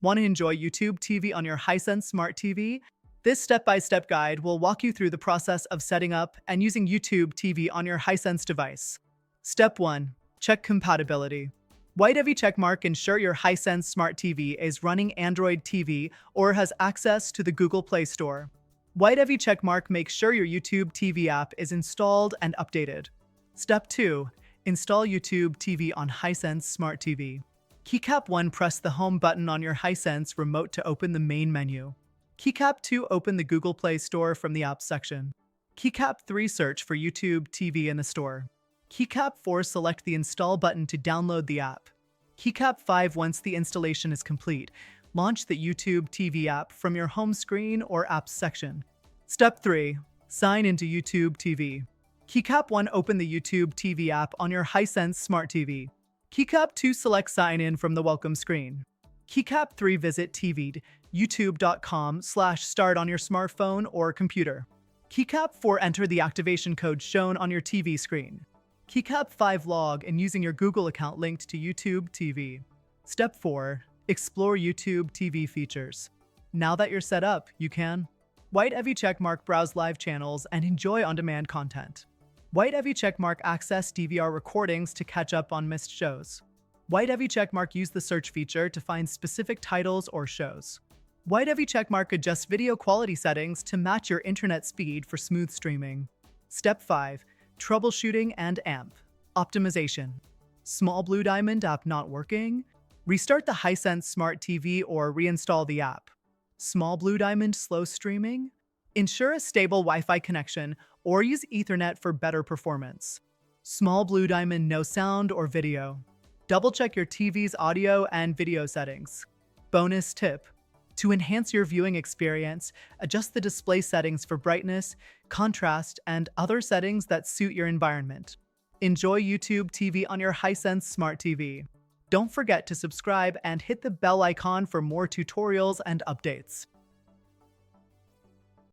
Want to enjoy YouTube TV on your Hisense Smart TV? This step-by-step guide will walk you through the process of setting up and using YouTube TV on your Hisense device. Step 1. Check compatibility. White heavy checkmark ensure your Hisense Smart TV is running Android TV or has access to the Google Play Store. White heavy checkmark makes sure your YouTube TV app is installed and updated. Step 2. Install YouTube TV on Hisense Smart TV. Keycap 1. Press the home button on your Hisense remote to open the main menu. Keycap 2. Open the Google Play Store from the Apps section. Keycap 3. Search for YouTube TV in the store. Keycap 4. Select the Install button to download the app. Keycap 5. Once the installation is complete, launch the YouTube TV app from your home screen or Apps section. Step 3. Sign into YouTube TV. Keycap 1. Open the YouTube TV app on your Hisense Smart TV. Keycap 2. Select Sign In from the welcome screen. Keycap 3. Visit youtube.com/start on your smartphone or computer. Keycap 4. Enter the activation code shown on your TV screen. Keycap 5. Log in using your Google account linked to YouTube TV. Step 4. Explore YouTube TV features. Now that you're set up, you can white heavy checkmark browse live channels and enjoy on-demand content. White heavy checkmark access DVR recordings to catch up on missed shows. White heavy checkmark use the search feature to find specific titles or shows. White heavy checkmark adjust video quality settings to match your internet speed for smooth streaming. Step 5. Troubleshooting and AMP optimization. Small blue diamond app not working? Restart the Hisense Smart TV or reinstall the app. Small blue diamond slow streaming? Ensure a stable Wi-Fi connection or use Ethernet for better performance. Small blue diamond no sound or video. Double-check your TV's audio and video settings. Bonus tip: to enhance your viewing experience, adjust the display settings for brightness, contrast, and other settings that suit your environment. Enjoy YouTube TV on your Hisense Smart TV. Don't forget to subscribe and hit the bell icon for more tutorials and updates.